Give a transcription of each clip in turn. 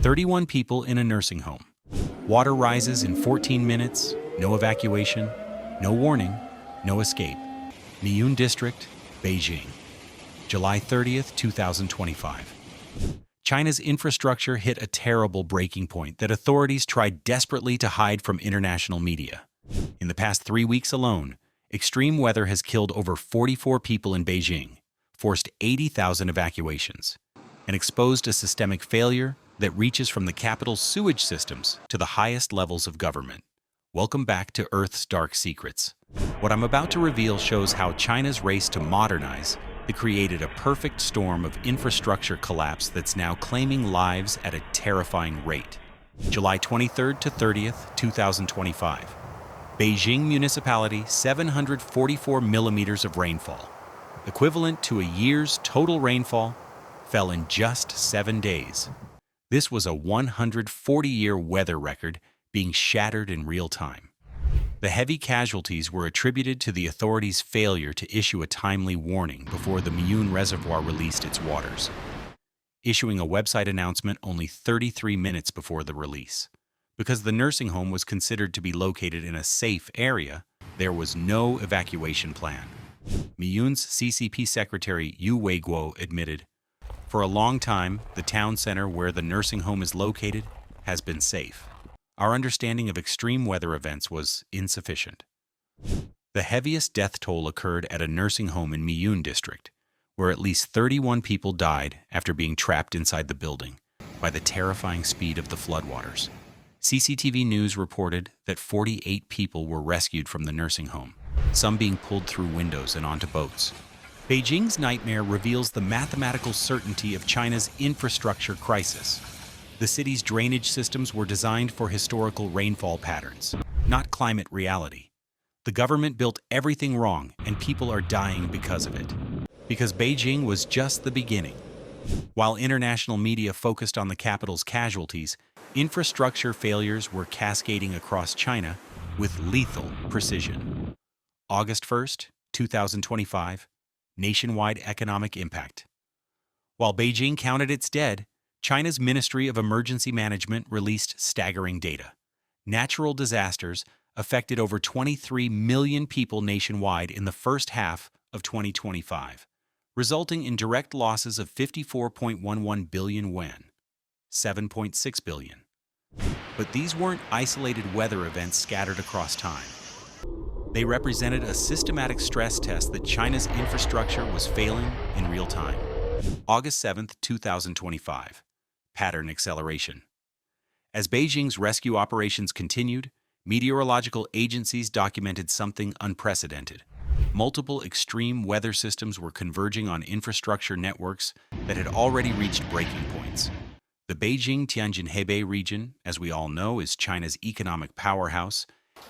31 people in a nursing home. Water rises in 14 minutes, no evacuation, no warning, no escape. Miyun District, Beijing. July 30th, 2025. China's infrastructure hit a terrible breaking point that authorities tried desperately to hide from international media. In the past 3 weeks alone, extreme weather has killed over 44 people in Beijing, forced 80,000 evacuations, and exposed a systemic failure that reaches from the capital's sewage systems to the highest levels of government. Welcome back to Earth's Dark Secrets. What I'm about to reveal shows how China's race to modernize has created a perfect storm of infrastructure collapse that's now claiming lives at a terrifying rate. July 23rd to 30th, 2025. Beijing Municipality, 744 millimeters of rainfall, equivalent to a year's total rainfall, fell in just 7 days. This was a 140-year weather record being shattered in real time. The heavy casualties were attributed to the authorities' failure to issue a timely warning before the Miyun Reservoir released its waters, issuing a website announcement only 33 minutes before the release. Because the nursing home was considered to be located in a safe area, there was no evacuation plan. Miyun's CCP secretary Yu Weiguo admitted, "For a long time, the town center where the nursing home is located has been safe. Our understanding of extreme weather events was insufficient." The heaviest death toll occurred at a nursing home in Miyun District, where at least 31 people died after being trapped inside the building by the terrifying speed of the floodwaters. CCTV News reported that 48 people were rescued from the nursing home, some being pulled through windows and onto boats. Beijing's nightmare reveals the mathematical certainty of China's infrastructure crisis. The city's drainage systems were designed for historical rainfall patterns, not climate reality. The government built everything wrong, and people are dying because of it. Because Beijing was just the beginning. While international media focused on the capital's casualties, infrastructure failures were cascading across China with lethal precision. August 1st, 2025, nationwide economic impact. While Beijing counted its dead, China's Ministry of Emergency Management released staggering data. Natural disasters affected over 23 million people nationwide in the first half of 2025, resulting in direct losses of 54.11 billion yuan, $7.6 billion. But these weren't isolated weather events scattered across time. They represented a systematic stress test that China's infrastructure was failing in real time. August 7th, 2025. Pattern acceleration. As Beijing's rescue operations continued, meteorological agencies documented something unprecedented. Multiple extreme weather systems were converging on infrastructure networks that had already reached breaking points. The Beijing-Tianjin-Hebei region, as we all know, is China's economic powerhouse,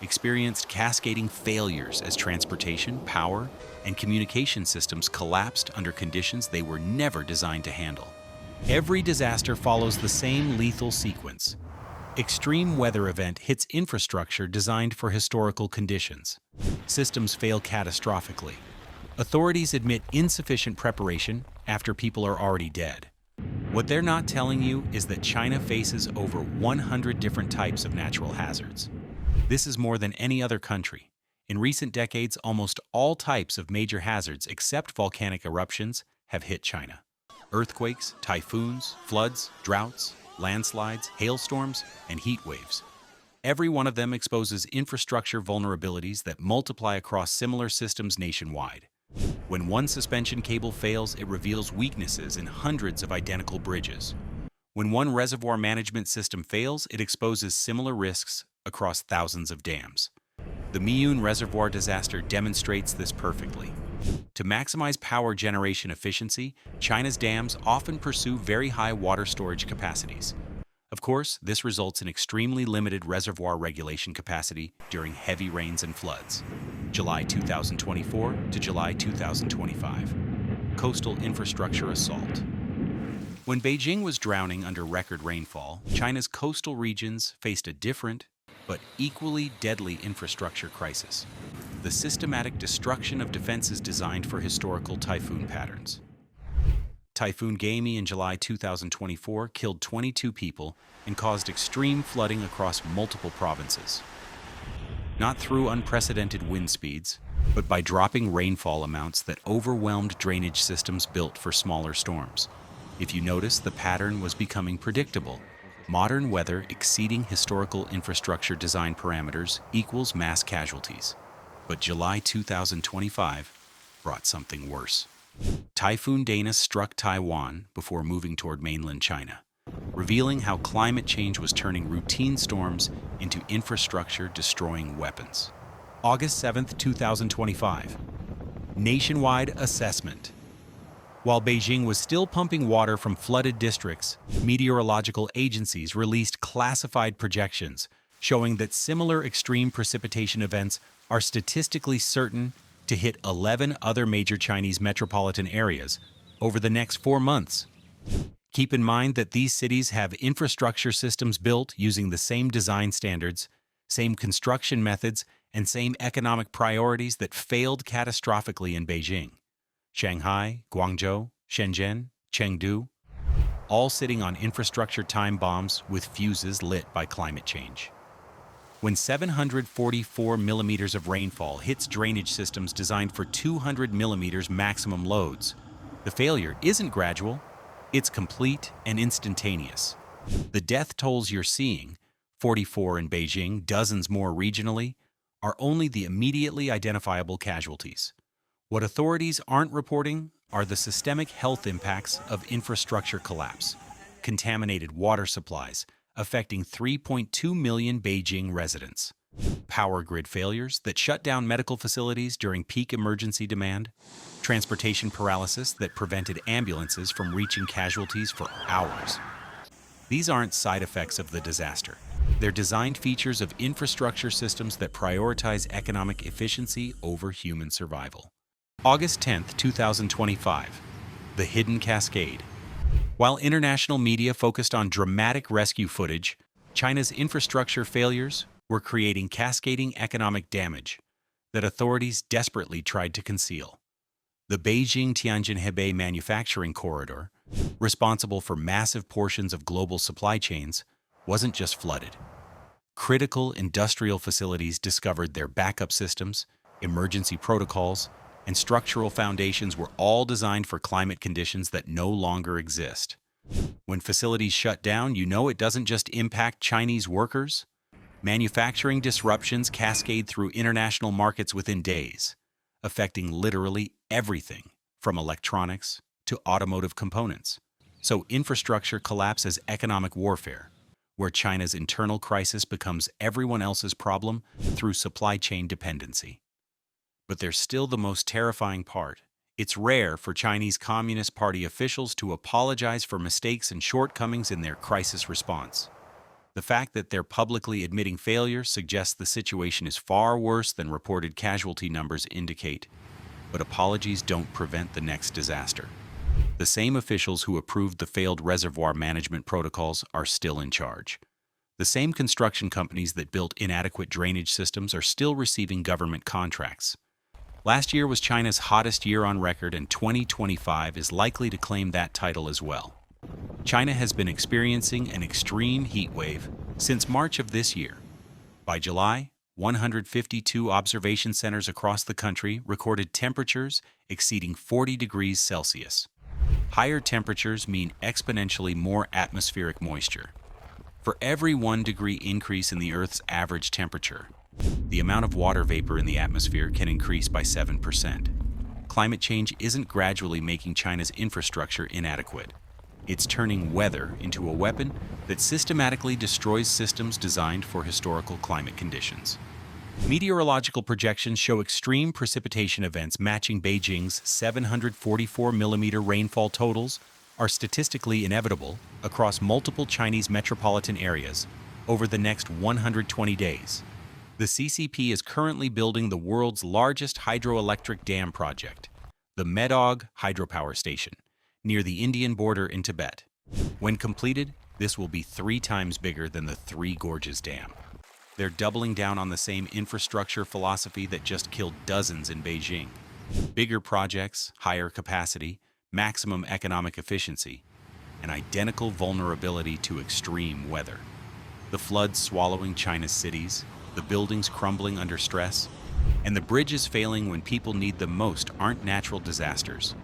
experienced cascading failures as transportation, power, and communication systems collapsed under conditions they were never designed to handle. Every disaster follows the same lethal sequence. Extreme weather event hits infrastructure designed for historical conditions. Systems fail catastrophically. Authorities admit insufficient preparation after people are already dead. What they're not telling you is that China faces over 100 different types of natural hazards. This is more than any other country. In recent decades, almost all types of major hazards except volcanic eruptions have hit China. Earthquakes, typhoons, floods, droughts, landslides, hailstorms, and heat waves. Every one of them exposes infrastructure vulnerabilities that multiply across similar systems nationwide. When one suspension cable fails, it reveals weaknesses in hundreds of identical bridges. When one reservoir management system fails, it exposes similar risks across thousands of dams. The Miyun Reservoir disaster demonstrates this perfectly. To maximize power generation efficiency, China's dams often pursue very high water storage capacities. Of course, this results in extremely limited reservoir regulation capacity during heavy rains and floods. July 2024 to July 2025. Coastal infrastructure assault. When Beijing was drowning under record rainfall, China's coastal regions faced a different, but equally deadly infrastructure crisis: the systematic destruction of defenses designed for historical typhoon patterns. Typhoon Gaimi in July 2024 killed 22 people and caused extreme flooding across multiple provinces. Not through unprecedented wind speeds, but by dropping rainfall amounts that overwhelmed drainage systems built for smaller storms. If you notice, the pattern was becoming predictable. Modern weather exceeding historical infrastructure design parameters equals mass casualties. But July 2025 brought something worse. Typhoon Dana struck Taiwan before moving toward mainland China, revealing how climate change was turning routine storms into infrastructure-destroying weapons. August 7, 2025. Nationwide assessment. While Beijing was still pumping water from flooded districts, meteorological agencies released classified projections showing that similar extreme precipitation events are statistically certain to hit 11 other major Chinese metropolitan areas over the next 4 months. Keep in mind that these cities have infrastructure systems built using the same design standards, same construction methods, and same economic priorities that failed catastrophically in Beijing. Shanghai, Guangzhou, Shenzhen, Chengdu, all sitting on infrastructure time bombs with fuses lit by climate change. When 744 millimeters of rainfall hits drainage systems designed for 200 millimeters maximum loads, the failure isn't gradual, it's complete and instantaneous. The death tolls you're seeing, 44 in Beijing, dozens more regionally, are only the immediately identifiable casualties. What authorities aren't reporting are the systemic health impacts of infrastructure collapse, contaminated water supplies affecting 3.2 million Beijing residents, power grid failures that shut down medical facilities during peak emergency demand, transportation paralysis that prevented ambulances from reaching casualties for hours. These aren't side effects of the disaster. They're designed features of infrastructure systems that prioritize economic efficiency over human survival. August 10, 2025. The Hidden Cascade. While international media focused on dramatic rescue footage, China's infrastructure failures were creating cascading economic damage that authorities desperately tried to conceal. The Beijing-Tianjin-Hebei manufacturing corridor, responsible for massive portions of global supply chains, wasn't just flooded. Critical industrial facilities discovered their backup systems, emergency protocols, and structural foundations were all designed for climate conditions that no longer exist. When facilities shut down, you know it doesn't just impact Chinese workers. Manufacturing disruptions cascade through international markets within days, affecting literally everything from electronics to automotive components. So infrastructure collapse as economic warfare, where China's internal crisis becomes everyone else's problem through supply chain dependency. But there's still the most terrifying part. It's rare for Chinese Communist Party officials to apologize for mistakes and shortcomings in their crisis response. The fact that they're publicly admitting failure suggests the situation is far worse than reported casualty numbers indicate. But apologies don't prevent the next disaster. The same officials who approved the failed reservoir management protocols are still in charge. The same construction companies that built inadequate drainage systems are still receiving government contracts. Last year was China's hottest year on record, and 2025 is likely to claim that title as well. China has been experiencing an extreme heat wave since March of this year. By July, 152 observation centers across the country recorded temperatures exceeding 40 degrees Celsius. Higher temperatures mean exponentially more atmospheric moisture. For every 1 degree increase in the Earth's average temperature, the amount of water vapor in the atmosphere can increase by 7%. Climate change isn't gradually making China's infrastructure inadequate. It's turning weather into a weapon that systematically destroys systems designed for historical climate conditions. Meteorological projections show extreme precipitation events matching Beijing's 744 millimeter rainfall totals are statistically inevitable across multiple Chinese metropolitan areas over the next 120 days. The CCP is currently building the world's largest hydroelectric dam project, the Medog hydropower station, near the Indian border in Tibet. When completed, this will be 3 times bigger than the Three Gorges Dam. They're doubling down on the same infrastructure philosophy that just killed dozens in Beijing. Bigger projects, higher capacity, maximum economic efficiency, and identical vulnerability to extreme weather. The floods swallowing China's cities, the buildings crumbling under stress, and the bridges failing when people need them most aren't natural disasters.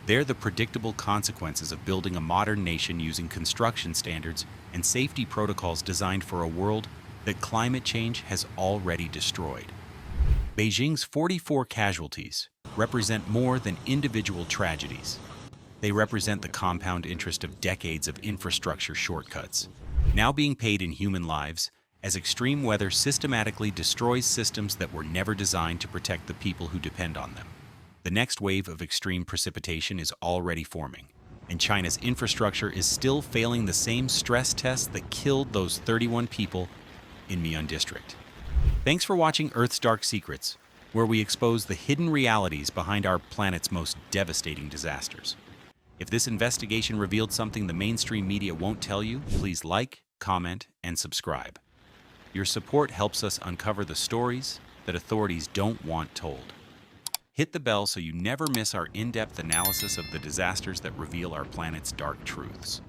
They're the predictable consequences of building a modern nation using construction standards and safety protocols designed for a world that climate change has already destroyed. Beijing's 44 casualties represent more than individual tragedies. They represent the compound interest of decades of infrastructure shortcuts, now being paid in human lives as extreme weather systematically destroys systems that were never designed to protect the people who depend on them. The next wave of extreme precipitation is already forming, and China's infrastructure is still failing the same stress tests that killed those 31 people in Miyun District. Thanks for watching Earth's Dark Secrets, where we expose the hidden realities behind our planet's most devastating disasters. If this investigation revealed something the mainstream media won't tell you, please like, comment, and subscribe. Your support helps us uncover the stories that authorities don't want told. Hit the bell so you never miss our in-depth analysis of the disasters that reveal our planet's dark truths.